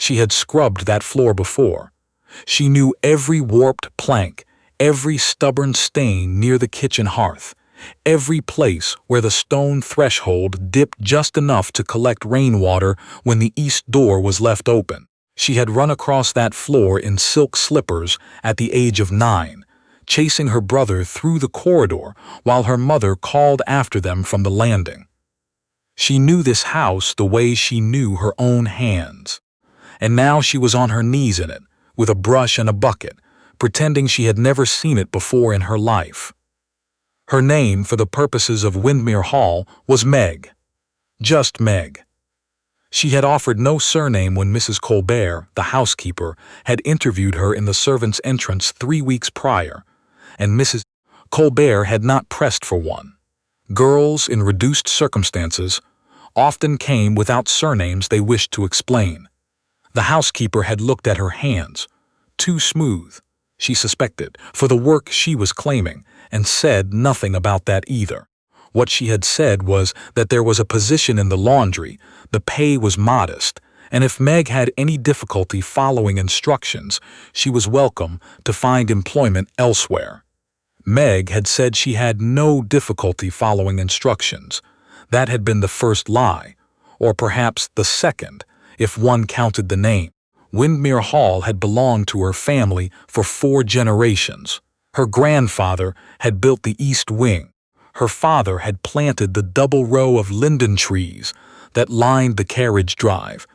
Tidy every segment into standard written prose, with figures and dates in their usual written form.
She had scrubbed that floor before. She knew every warped plank, every stubborn stain near the kitchen hearth, every place where the stone threshold dipped just enough to collect rainwater when the east door was left open. She had run across that floor in silk slippers at the age of 9, chasing her brother through the corridor while her mother called after them from the landing. She knew this house the way she knew her own hands. And now she was on her knees in it, with a brush and a bucket, pretending she had never seen it before in her life. Her name, for the purposes of Windermere Hall, was Meg. Just Meg. She had offered no surname when Mrs. Colbert, the housekeeper, had interviewed her in the servants' entrance 3 weeks prior, and Mrs. Colbert had not pressed for one. Girls in reduced circumstances often came without surnames they wished to explain. The housekeeper had looked at her hands, too smooth, she suspected, for the work she was claiming, and said nothing about that either. What she had said was that there was a position in the laundry, the pay was modest, and if Meg had any difficulty following instructions, she was welcome to find employment elsewhere. Meg had said she had no difficulty following instructions. That had been the first lie, or perhaps the second, if one counted the name. Windermere Hall had belonged to her family for 4 generations. Her grandfather had built the east wing. Her father had planted the double row of linden trees that lined the carriage drive,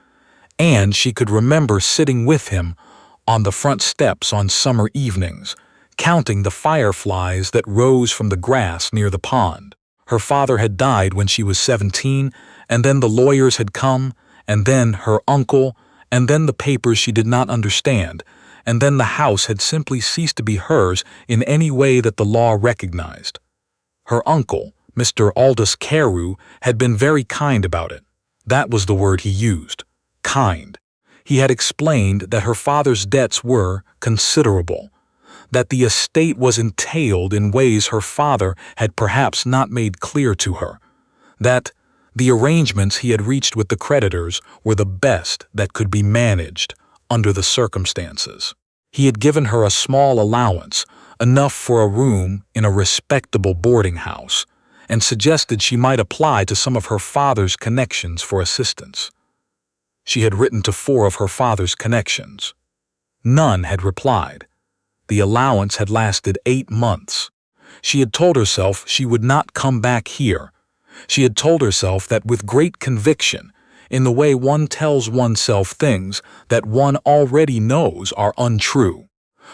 and she could remember sitting with him on the front steps on summer evenings, counting the fireflies that rose from the grass near the pond. Her father had died when she was 17, and then the lawyers had come, and then her uncle, and then the papers she did not understand, and then the house had simply ceased to be hers in any way that the law recognized. Her uncle, Mr. Aldous Carew, had been very kind about it. That was the word he used, kind. He had explained that her father's debts were considerable, that the estate was entailed in ways her father had perhaps not made clear to her, that the arrangements he had reached with the creditors were the best that could be managed under the circumstances. He had given her a small allowance, enough for a room in a respectable boarding house, and suggested she might apply to some of her father's connections for assistance. She had written to 4 of her father's connections. None had replied. The allowance had lasted 8 months. She had told herself she would not come back here. She had told herself that with great conviction, in the way one tells oneself things that one already knows are untrue.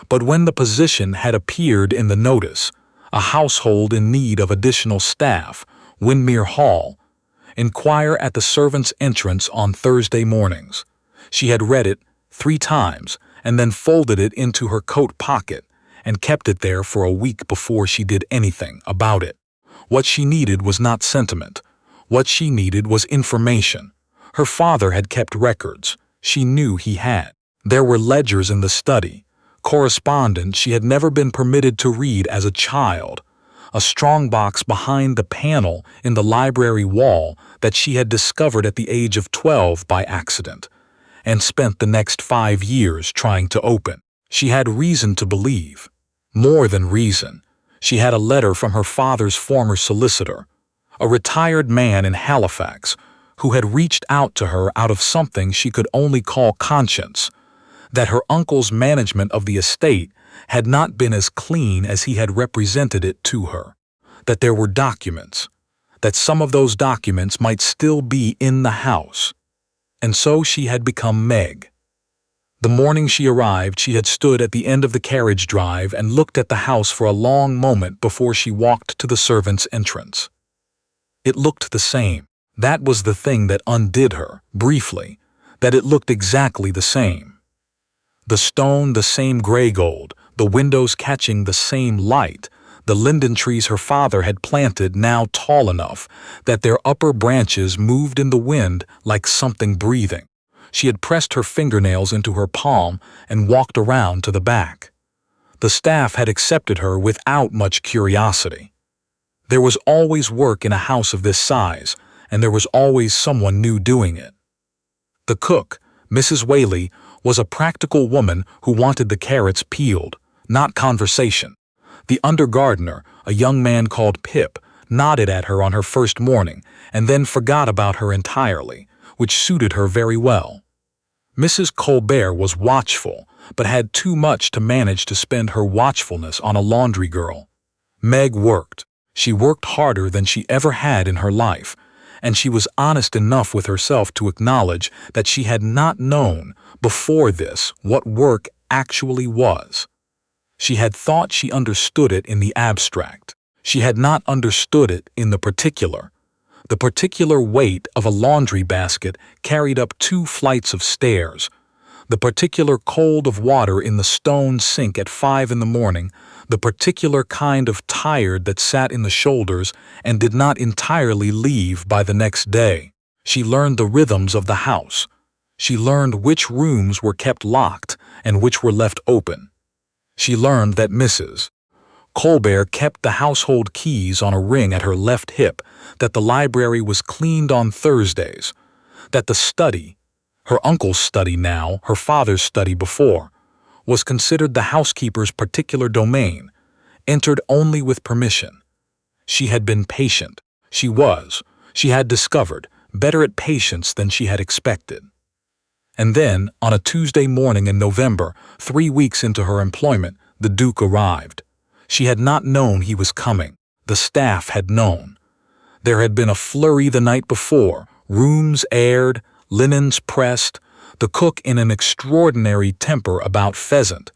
But when the position had appeared in the notice, a household in need of additional staff, Windermere Hall, inquire at the servants' entrance on Thursday mornings. She had read it 3 times and then folded it into her coat pocket and kept it there for a week before she did anything about it. What she needed was not sentiment. What she needed was information. Her father had kept records. She knew he had. There were ledgers in the study, correspondence she had never been permitted to read as a child, a strongbox behind the panel in the library wall that she had discovered at the age of 12 by accident, and spent the next 5 years trying to open. She had reason to believe. More than reason. She had a letter from her father's former solicitor, a retired man in Halifax, who had reached out to her out of something she could only call conscience, that her uncle's management of the estate had not been as clean as he had represented it to her, that there were documents, that some of those documents might still be in the house. And so she had become Meg. The morning she arrived, she had stood at the end of the carriage drive and looked at the house for a long moment before she walked to the servants' entrance. It looked the same. That was the thing that undid her, briefly, that it looked exactly the same. The stone the same gray gold, the windows catching the same light, the linden trees her father had planted now tall enough that their upper branches moved in the wind like something breathing. She had pressed her fingernails into her palm and walked around to the back. The staff had accepted her without much curiosity. There was always work in a house of this size, and there was always someone new doing it. The cook, Mrs. Whaley was a practical woman who wanted the carrots peeled, not conversation. The undergardener, a young man called Pip, nodded at her on her first morning and then forgot about her entirely, which suited her very well. Mrs. Colbert was watchful, but had too much to manage to spend her watchfulness on a laundry girl. Meg worked. She worked harder than she ever had in her life, and she was honest enough with herself to acknowledge that she had not known before this what work actually was. She had thought she understood it in the abstract. She had not understood it in the particular. The particular weight of a laundry basket carried up 2 flights of stairs. The particular cold of water in the stone sink at 5 in the morning, the particular kind of tired that sat in the shoulders and did not entirely leave by the next day. She learned the rhythms of the house. She learned which rooms were kept locked and which were left open. She learned that Mrs. Colbert kept the household keys on a ring at her left hip, that the library was cleaned on Thursdays, that the study, her uncle's study now, her father's study before, was considered the housekeeper's particular domain, entered only with permission. She had been patient. She had discovered, better at patience than she had expected. And then, on a Tuesday morning in November, 3 weeks into her employment, the Duke arrived. She had not known he was coming. The staff had known. There had been a flurry the night before, rooms aired, linens pressed, the cook in an extraordinary temper about pheasant.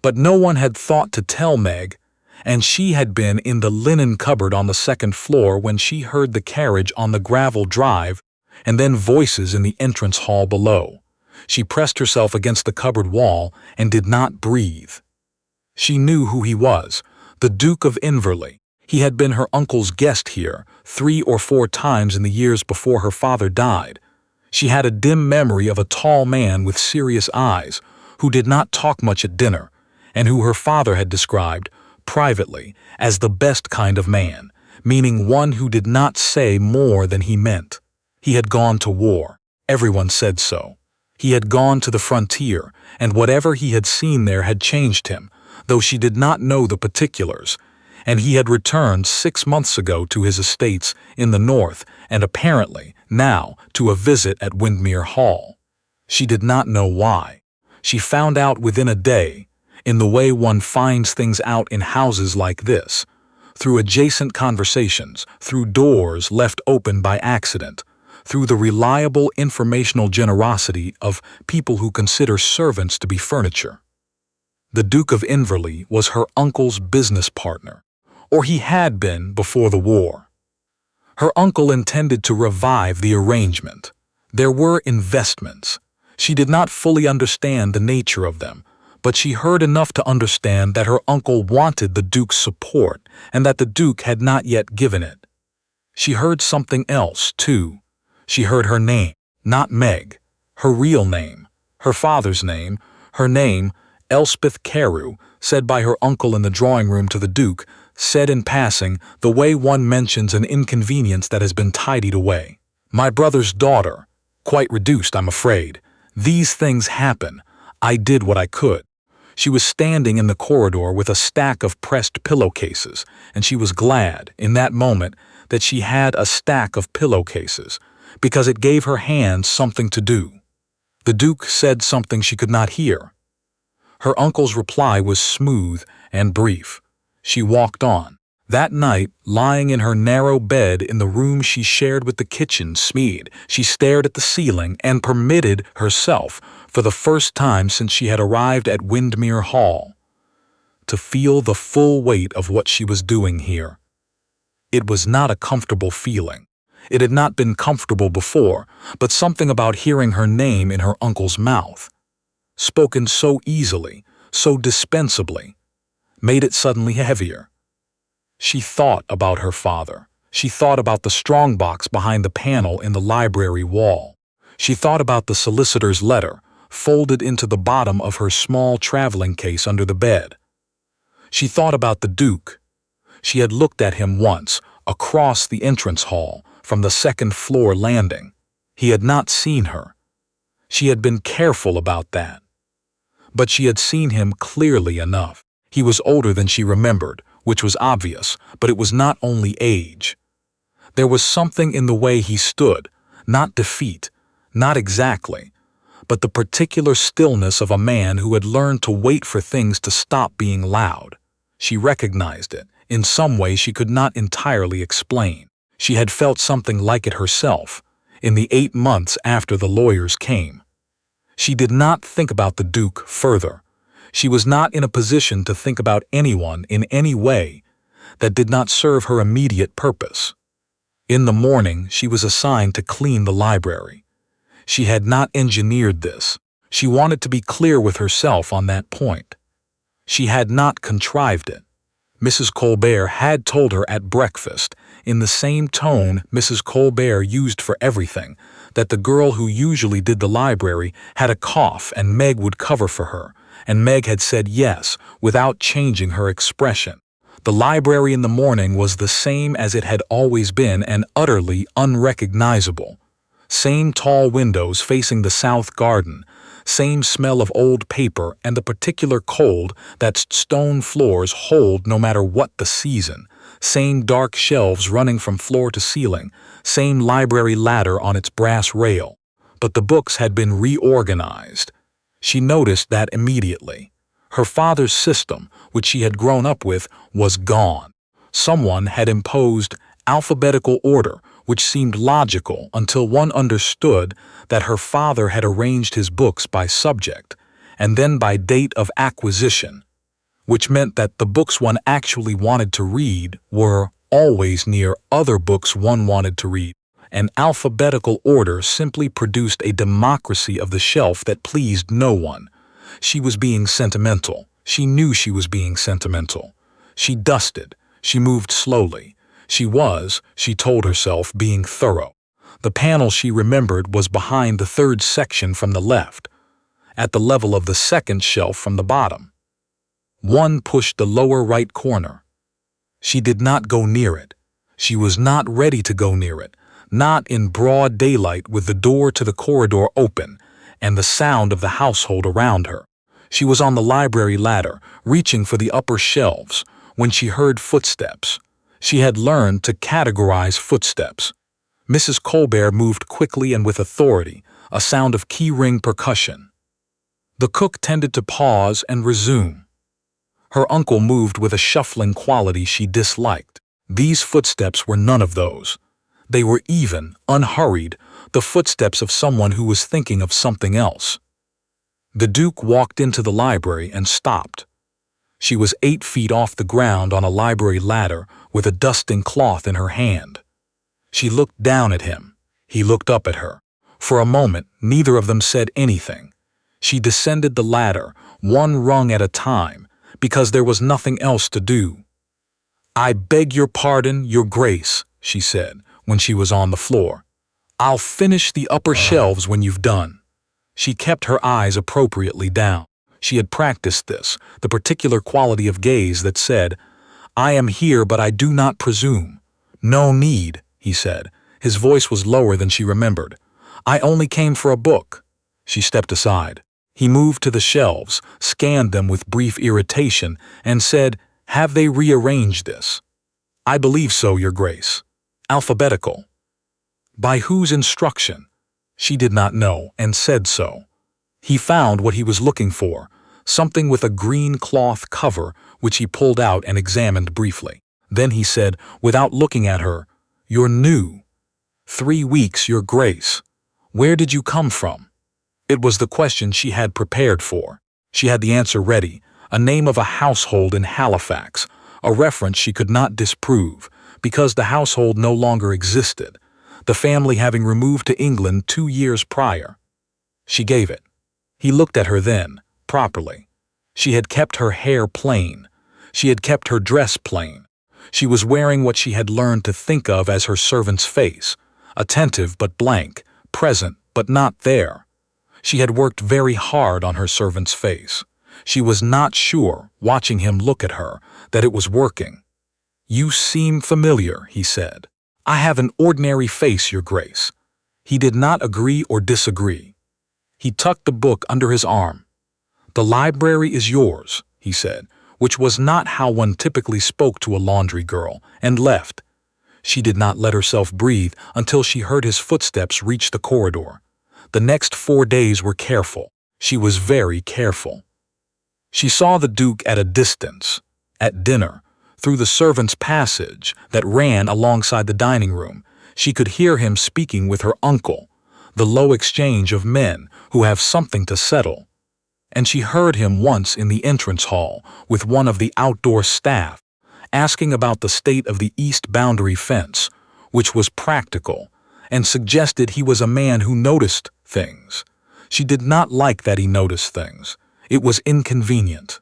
But no one had thought to tell Meg, and she had been in the linen cupboard on the 2nd floor when she heard the carriage on the gravel drive and then voices in the entrance hall below. She pressed herself against the cupboard wall and did not breathe. She knew who he was, the Duke of Inverley. He had been her uncle's guest here 3 or 4 times in the years before her father died. She had a dim memory of a tall man with serious eyes, who did not talk much at dinner, and who her father had described, privately, as the best kind of man, meaning one who did not say more than he meant. He had gone to war. Everyone said so. He had gone to the frontier, and whatever he had seen there had changed him, though she did not know the particulars, and he had returned 6 months ago to his estates in the north and apparently, now, to a visit at Windmere Hall. She did not know why. She found out within a day, in the way one finds things out in houses like this, through adjacent conversations, through doors left open by accident, through the reliable informational generosity of people who consider servants to be furniture. The Duke of Inverley was her uncle's business partner, or he had been before the war. Her uncle intended to revive the arrangement. There were investments. She did not fully understand the nature of them, but she heard enough to understand that her uncle wanted the Duke's support and that the Duke had not yet given it. She heard something else, too. She heard her name, not Meg, her real name, her father's name, her name, Elspeth Carew, said by her uncle in the drawing room to the Duke, said in passing, the way one mentions an inconvenience that has been tidied away. My brother's daughter, quite reduced, I'm afraid. These things happen. I did what I could. She was standing in the corridor with a stack of pressed pillowcases, and she was glad, in that moment, that she had a stack of pillowcases, because it gave her hands something to do. The Duke said something she could not hear. Her uncle's reply was smooth and brief. She walked on. That night, lying in her narrow bed in the room she shared with the kitchen Smeed, she stared at the ceiling and permitted herself, for the first time since she had arrived at Windmere Hall, to feel the full weight of what she was doing here. It was not a comfortable feeling. It had not been comfortable before, but something about hearing her name in her uncle's mouth, spoken so easily, so dispensably, made it suddenly heavier. She thought about her father. She thought about the strongbox behind the panel in the library wall. She thought about the solicitor's letter, folded into the bottom of her small traveling case under the bed. She thought about the Duke. She had looked at him once, across the entrance hall, from the 2nd floor landing. He had not seen her. She had been careful about that. But she had seen him clearly enough. He was older than she remembered, which was obvious, but it was not only age. There was something in the way he stood, not defeat, not exactly, but the particular stillness of a man who had learned to wait for things to stop being loud. She recognized it, in some way she could not entirely explain. She had felt something like it herself, in the 8 months after the lawyers came. She did not think about the Duke further. She was not in a position to think about anyone in any way that did not serve her immediate purpose. In the morning, she was assigned to clean the library. She had not engineered this. She wanted to be clear with herself on that point. She had not contrived it. Mrs. Colbert had told her at breakfast, in the same tone Mrs. Colbert used for everything, that the girl who usually did the library had a cough and Meg would cover for her, and Meg had said yes, without changing her expression. The library in the morning was the same as it had always been and utterly unrecognizable. Same tall windows facing the south garden, same smell of old paper and the particular cold that stone floors hold no matter what the season, same dark shelves running from floor to ceiling, same library ladder on its brass rail. But the books had been reorganized. She noticed that immediately. Her father's system, which she had grown up with, was gone. Someone had imposed alphabetical order, which seemed logical until one understood that her father had arranged his books by subject, and then by date of acquisition, which meant that the books one actually wanted to read were always near other books one wanted to read. An alphabetical order simply produced a democracy of the shelf that pleased no one. She was being sentimental. She knew she was being sentimental. She dusted. She moved slowly. She was, she told herself, being thorough. The panel she remembered was behind the third section from the left, at the level of the second shelf from the bottom. One pushed the lower right corner. She did not go near it. She was not ready to go near it, not in broad daylight with the door to the corridor open and the sound of the household around her. She was on the library ladder, reaching for the upper shelves, when she heard footsteps. She had learned to categorize footsteps. Mrs. Colbert moved quickly and with authority, a sound of key-ring percussion. The cook tended to pause and resume. Her uncle moved with a shuffling quality she disliked. These footsteps were none of those. They were even, unhurried, the footsteps of someone who was thinking of something else. The Duke walked into the library and stopped. She was 8 feet off the ground on a library ladder with a dusting cloth in her hand. She looked down at him. He looked up at her. For a moment, neither of them said anything. She descended the ladder, one rung at a time, because there was nothing else to do. "I beg your pardon, Your Grace," she said, when she was on the floor. "I'll finish the upper shelves when you've done." She kept her eyes appropriately down. She had practiced this, the particular quality of gaze that said, "I am here, but I do not presume." "No need," he said. His voice was lower than she remembered. "I only came for a book." She stepped aside. He moved to the shelves, scanned them with brief irritation, and said, "Have they rearranged this?" "I believe so, Your Grace." "Alphabetical." By whose instruction? She did not know, and said so. He found what he was looking for, something with a green cloth cover, which he pulled out and examined briefly. Then he said, without looking at her, "You're new." "3 weeks, Your Grace." "Where did you come from?" It was the question she had prepared for. She had the answer ready, a name of a household in Halifax, a reference she could not disprove, because the household no longer existed, the family having removed to England 2 years prior. She gave it. He looked at her then, properly. She had kept her hair plain. She had kept her dress plain. She was wearing what she had learned to think of as her servant's face, attentive but blank, present but not there. She had worked very hard on her servant's face. She was not sure, watching him look at her, that it was working. "You seem familiar," he said. "I have an ordinary face, Your Grace." He did not agree or disagree. He tucked the book under his arm. "The library is yours," he said, which was not how one typically spoke to a laundry girl, and left. She did not let herself breathe until she heard his footsteps reach the corridor. The next 4 days were careful. She was very careful. She saw the Duke at a distance, at dinner, through the servants' passage that ran alongside the dining room. She could hear him speaking with her uncle, the low exchange of men who have something to settle. And she heard him once in the entrance hall with one of the outdoor staff, asking about the state of the east boundary fence, which was practical, and suggested he was a man who noticed things. She did not like that he noticed things. It was inconvenient.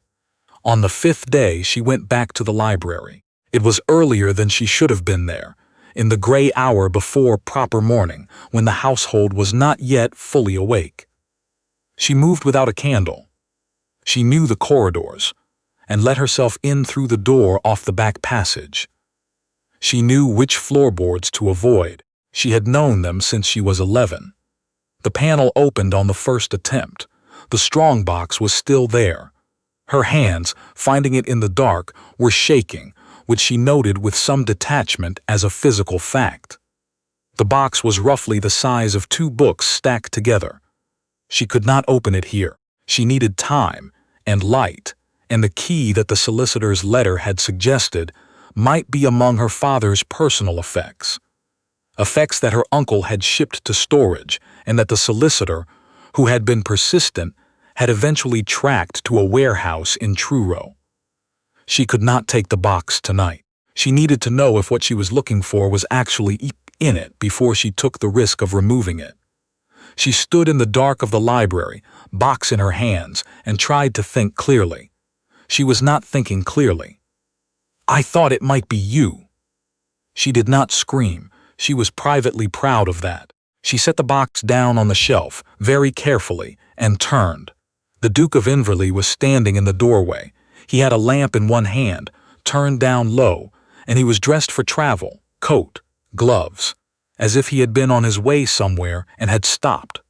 On the 5th day, she went back to the library. It was earlier than she should have been there, in the gray hour before proper morning, when the household was not yet fully awake. She moved without a candle. She knew the corridors, and let herself in through the door off the back passage. She knew which floorboards to avoid. She had known them since she was 11. The panel opened on the first attempt. The strongbox was still there. Her hands, finding it in the dark, were shaking, which she noted with some detachment as a physical fact. The box was roughly the size of 2 books stacked together. She could not open it here. She needed time and light, and the key that the solicitor's letter had suggested might be among her father's personal effects. Effects that her uncle had shipped to storage and that the solicitor, who had been persistent, had eventually tracked to a warehouse in Truro. She could not take the box tonight. She needed to know if what she was looking for was actually in it before she took the risk of removing it. She stood in the dark of the library, box in her hands, and tried to think clearly. She was not thinking clearly. "I thought it might be you." She did not scream. She was privately proud of that. She set the box down on the shelf, very carefully, and turned. The Duke of Inverley was standing in the doorway. He had a lamp in one hand, turned down low, and he was dressed for travel, coat, gloves, as if he had been on his way somewhere and had stopped.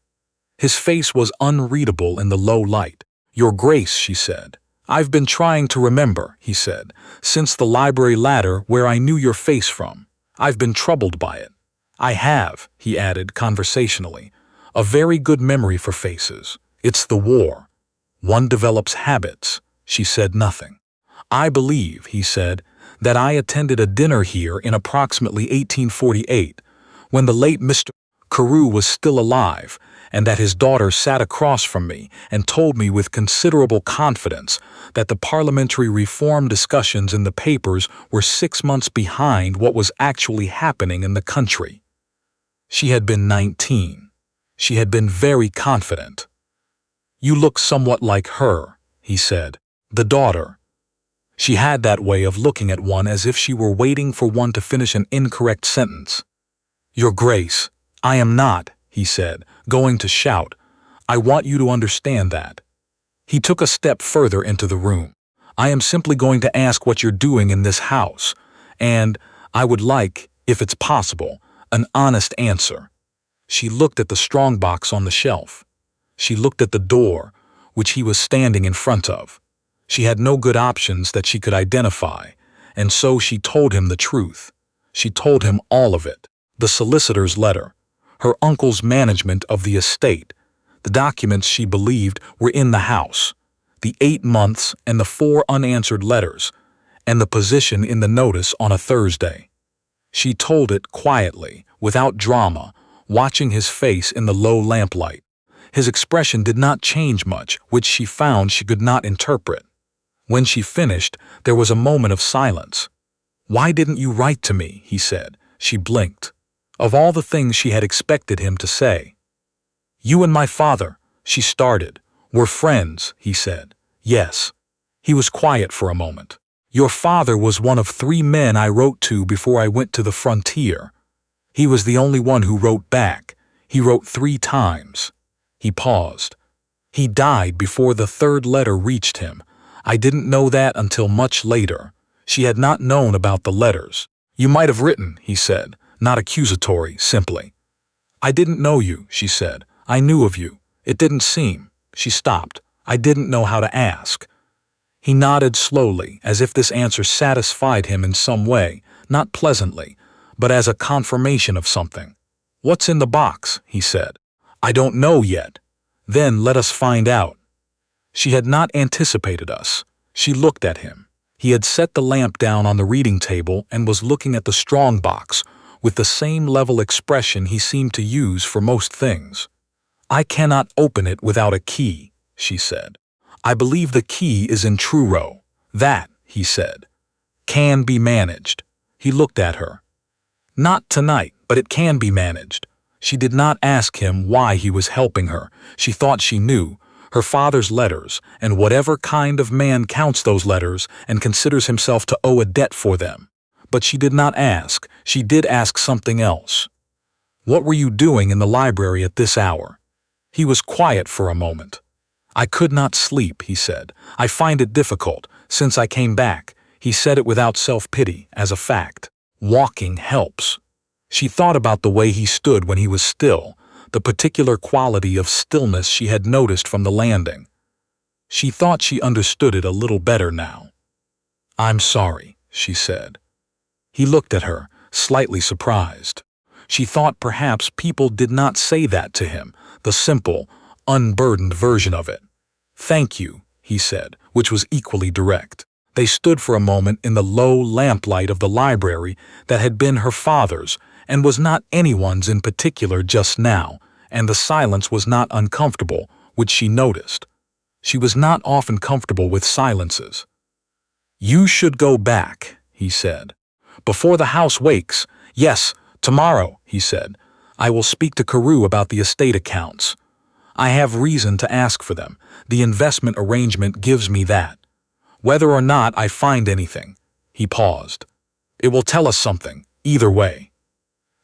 His face was unreadable in the low light. "Your Grace," she said. "I've been trying to remember," he said, "since the library ladder where I knew your face from. I've been troubled by it. I have," he added conversationally, "a very good memory for faces. It's the war. One develops habits." She said nothing. "I believe," he said, "that I attended a dinner here in approximately 1848, when the late Mr. Carew was still alive, and that his daughter sat across from me and told me with considerable confidence that the parliamentary reform discussions in the papers were 6 months behind what was actually happening in the country." She had been 19. She had been very confident. "You look somewhat like her," he said. "The daughter." She had that way of looking at one as if she were waiting for one to finish an incorrect sentence. "Your Grace, I am not," he said, going to shout. "I want you to understand that." He took a step further into the room. "I am simply going to ask what you're doing in this house, and I would like, if it's possible, an honest answer." She looked at the strongbox on the shelf. She looked at the door, which he was standing in front of. She had no good options that she could identify, and so she told him the truth. She told him all of it. The solicitor's letter, her uncle's management of the estate, the documents she believed were in the house, the 8 months and the 4 unanswered letters, and the position in the notice on a Thursday. She told it quietly, without drama, watching his face in the low lamplight. His expression did not change much, which she found she could not interpret. When she finished, there was a moment of silence. "Why didn't you write to me?" he said. She blinked. Of all the things she had expected him to say. "You and my father," she started. "Were friends," he said. "Yes." He was quiet for a moment. "Your father was one of 3 men I wrote to before I went to the frontier. He was the only one who wrote back. He wrote 3 times. He paused. "He died before the 3rd letter reached him. I didn't know that until much later." She had not known about the letters. "You might have written," he said, not accusatory, simply. "I didn't know you," she said. "I knew of you. It didn't seem. She stopped. I didn't know how to ask. He nodded slowly, as if this answer satisfied him in some way, not pleasantly, but as a confirmation of something. "What's in the box?" he said. "I don't know yet." "Then let us find out." She had not anticipated us. She looked at him. He had set the lamp down on the reading table and was looking at the strongbox with the same level expression he seemed to use for most things. "I cannot open it without a key," she said. "I believe the key is in Truro. That," he said, "can be managed." He looked at her. "Not tonight, but it can be managed." She did not ask him why he was helping her. She thought she knew. Her father's letters, and whatever kind of man counts those letters and considers himself to owe a debt for them. But she did not ask. She did ask something else. "What were you doing in the library at this hour?" He was quiet for a moment. "I could not sleep," he said. "I find it difficult, since I came back." He said it without self-pity, as a fact. Walking helps. She thought about the way he stood when he was still, the particular quality of stillness she had noticed from the landing. She thought she understood it a little better now. "I'm sorry," she said. He looked at her, slightly surprised. She thought perhaps people did not say that to him, the simple, unburdened version of it. "Thank you," he said, which was equally direct. They stood for a moment in the low lamplight of the library that had been her father's and was not anyone's in particular just now, and the silence was not uncomfortable, which she noticed. She was not often comfortable with silences. "You should go back," he said. "Before the house wakes." "Yes, tomorrow," he said. "I will speak to Carew about the estate accounts. I have reason to ask for them. The investment arrangement gives me that. Whether or not I find anything." He paused. "It will tell us something, either way."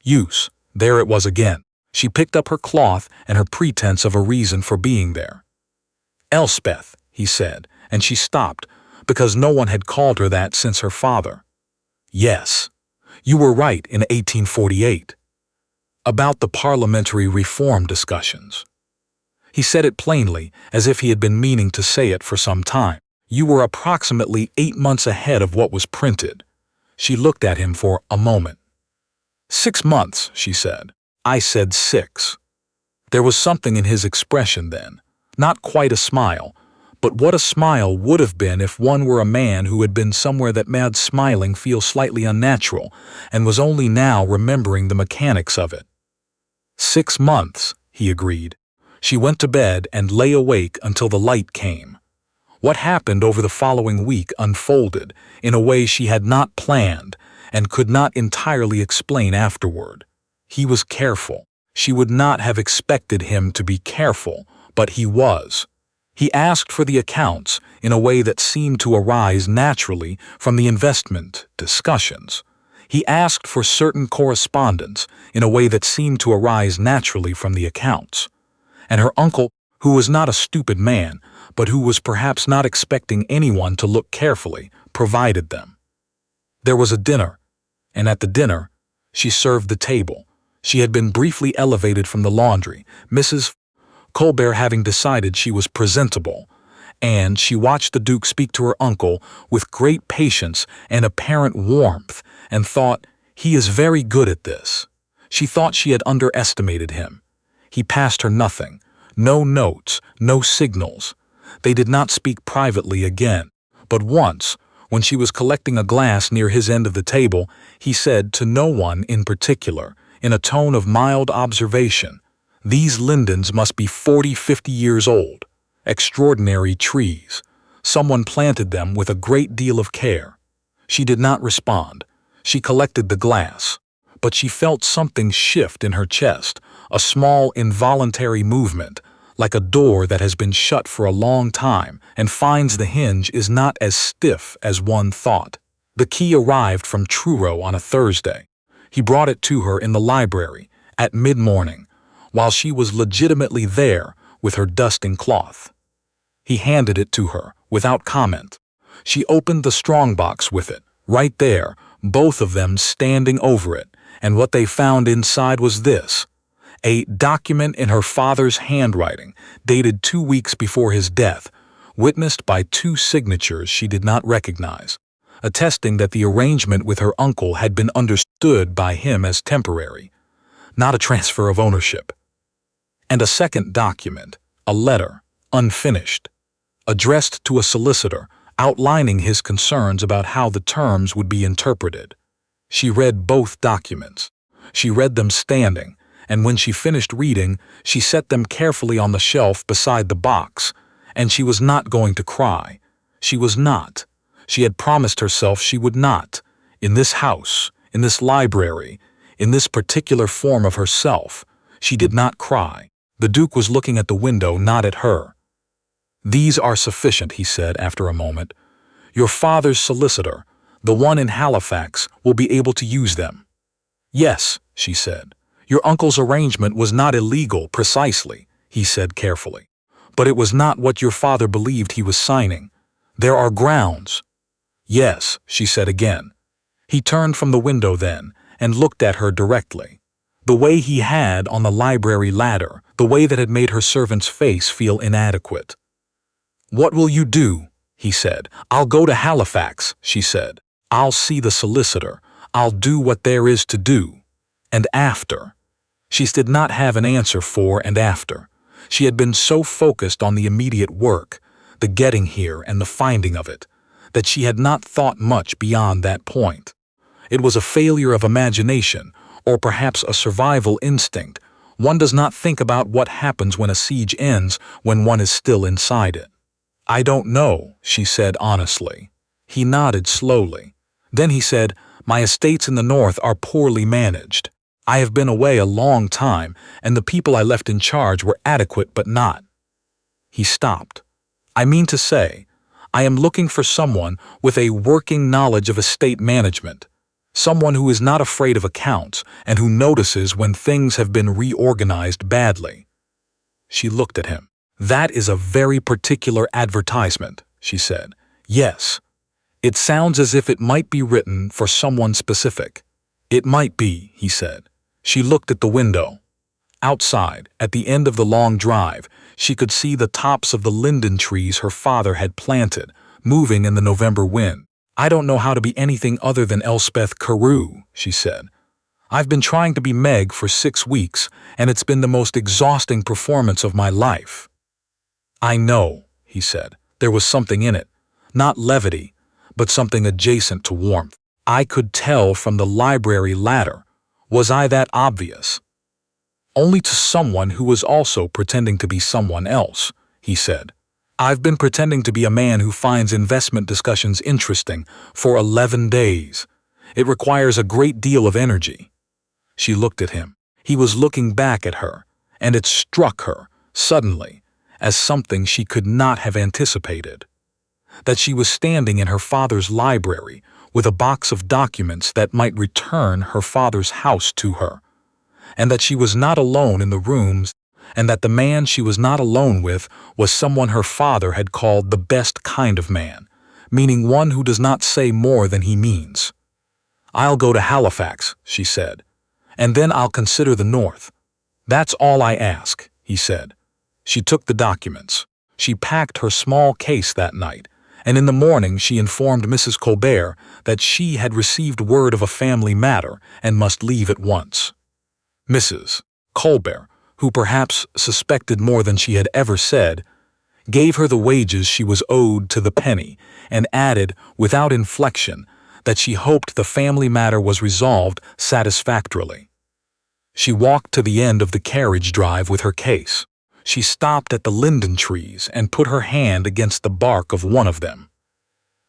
Use. There it was again. She picked up her cloth and her pretense of a reason for being there. "Elspeth," he said, and she stopped, because no one had called her that since her father. "Yes. You were right in 1848. About the parliamentary reform discussions." He said it plainly, as if he had been meaning to say it for some time. "You were approximately 8 months ahead of what was printed." She looked at him for a moment. "6 months," she said. I said 6. There was something in his expression then. Not quite a smile, but what a smile would have been if one were a man who had been somewhere that made smiling feel slightly unnatural and was only now remembering the mechanics of it. 6 months, he agreed. She went to bed and lay awake until the light came. What happened over the following week unfolded in a way she had not planned and could not entirely explain afterward. He was careful. She would not have expected him to be careful, but he was. He asked for the accounts in a way that seemed to arise naturally from the investment discussions. He asked for certain correspondence in a way that seemed to arise naturally from the accounts. And her uncle, who was not a stupid man, but who was perhaps not expecting anyone to look carefully, provided them. There was a dinner, and at the dinner, she served the table. She had been briefly elevated from the laundry, Mrs. Colbert having decided she was presentable, and she watched the Duke speak to her uncle with great patience and apparent warmth, and thought, "He is very good at this." She thought she had underestimated him. He passed her nothing, no notes, no signals. They did not speak privately again, but once, when she was collecting a glass near his end of the table, he said to no one in particular, in a tone of mild observation, "These lindens must be 40-50 years old. Extraordinary trees. Someone planted them with a great deal of care." She did not respond. She collected the glass, but she felt something shift in her chest, a small involuntary movement, like a door that has been shut for a long time and finds the hinge is not as stiff as one thought. The key arrived from Truro on a Thursday. He brought it to her in the library at mid-morning, while she was legitimately there with her dusting cloth. He handed it to her without comment. She opened the strongbox with it, right there, both of them standing over it, and what they found inside was this: A document in her father's handwriting, dated 2 weeks before his death, witnessed by 2 signatures she did not recognize, attesting that the arrangement with her uncle had been understood by him as temporary, not a transfer of ownership. And a second document, a letter, unfinished, addressed to a solicitor, outlining his concerns about how the terms would be interpreted. She read both documents. She read them standing, and when she finished reading, she set them carefully on the shelf beside the box, and she was not going to cry. She was not. She had promised herself she would not. In this house, in this library, in this particular form of herself, she did not cry. The Duke was looking at the window, not at her. "These are sufficient," he said after a moment. "Your father's solicitor, the one in Halifax, will be able to use them." "Yes," she said. "Your uncle's arrangement was not illegal precisely," he said carefully. "But it was not what your father believed he was signing. There are grounds." "Yes," she said again. He turned from the window then and looked at her directly. The way he had on the library ladder, the way that had made her servant's face feel inadequate. "What will you do?" he said. "I'll go to Halifax," she said. "I'll see the solicitor. I'll do what there is to do. And after." She did not have an answer for and after. She had been so focused on the immediate work, the getting here and the finding of it, that she had not thought much beyond that point. It was a failure of imagination, or perhaps a survival instinct. One does not think about what happens when a siege ends when one is still inside it. "I don't know," she said honestly. He nodded slowly. Then he said, "My estates in the north are poorly managed. I have been away a long time, and the people I left in charge were adequate but not." He stopped. "I mean to say, I am looking for someone with a working knowledge of estate management, someone who is not afraid of accounts and who notices when things have been reorganized badly." She looked at him. "That is a very particular advertisement," she said. "Yes. It sounds as if it might be written for someone specific." "It might be," he said. She looked at the window. Outside, at the end of the long drive, she could see the tops of the linden trees her father had planted, moving in the November wind. "I don't know how to be anything other than Elspeth Carew," she said. "I've been trying to be Meg for 6 weeks, and it's been the most exhausting performance of my life." "I know," he said. There was something in it. Not levity, but something adjacent to warmth. "I could tell from the library ladder. Was I that obvious?" "Only to someone who was also pretending to be someone else," he said. "I've been pretending to be a man who finds investment discussions interesting for 11 days. It requires a great deal of energy." She looked at him. He was looking back at her, and it struck her, suddenly, as something she could not have anticipated. That she was standing in her father's library with a box of documents that might return her father's house to her, and that she was not alone in the rooms, and that the man she was not alone with was someone her father had called the best kind of man, meaning one who does not say more than he means. "I'll go to Halifax," she said, "and then I'll consider the north. That's all I ask," he said. She took the documents. She packed her small case that night, and in the morning she informed Mrs. Colbert that she had received word of a family matter and must leave at once. Mrs. Colbert, who perhaps suspected more than she had ever said, gave her the wages she was owed to the penny and added, without inflection, that she hoped the family matter was resolved satisfactorily. She walked to the end of the carriage drive with her case. She stopped at the linden trees and put her hand against the bark of one of them.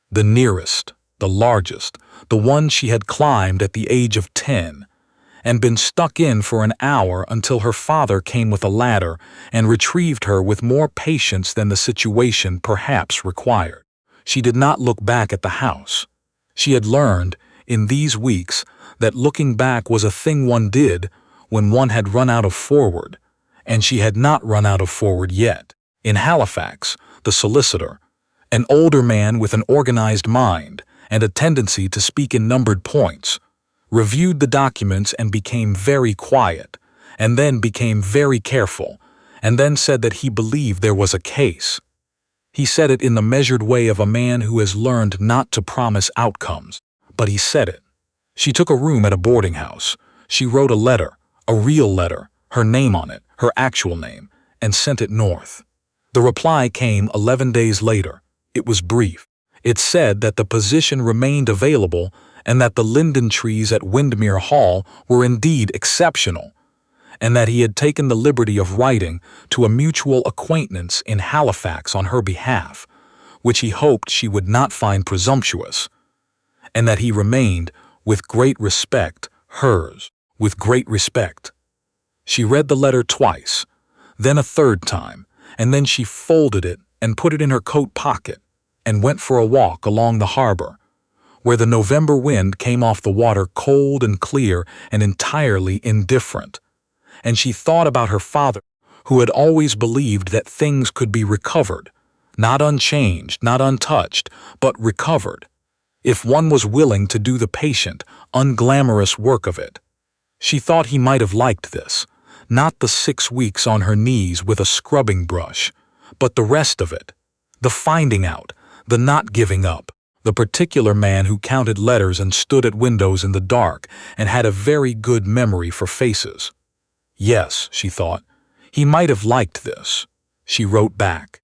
The nearest, the largest, the one she had climbed at the age of 10, and been stuck in for an hour until her father came with a ladder and retrieved her with more patience than the situation perhaps required. She did not look back at the house. She had learned, in these weeks, that looking back was a thing one did when one had run out of forward, and she had not run out of forward yet. In Halifax, the solicitor, an older man with an organized mind and a tendency to speak in numbered points, reviewed the documents and became very quiet, and then became very careful, and then said that he believed there was a case. He said it in the measured way of a man who has learned not to promise outcomes, but he said it. She took a room at a boarding house. She wrote a letter, a real letter, her name on it, her actual name, and sent it north. The reply came 11 days later. It was brief. It said that the position remained available and that the linden trees at Windermere Hall were indeed exceptional, and that he had taken the liberty of writing to a mutual acquaintance in Halifax on her behalf, which he hoped she would not find presumptuous, and that he remained, with great respect, hers, with great respect. She read the letter twice, then a third time, and then she folded it and put it in her coat pocket and went for a walk along the harbor, where the November wind came off the water cold and clear and entirely indifferent. And she thought about her father, who had always believed that things could be recovered, not unchanged, not untouched, but recovered, if one was willing to do the patient, unglamorous work of it. She thought he might have liked this, not the 6 weeks on her knees with a scrubbing brush, but the rest of it, the finding out, the not giving up, the particular man who counted letters and stood at windows in the dark and had a very good memory for faces. Yes, she thought, he might have liked this. She wrote back.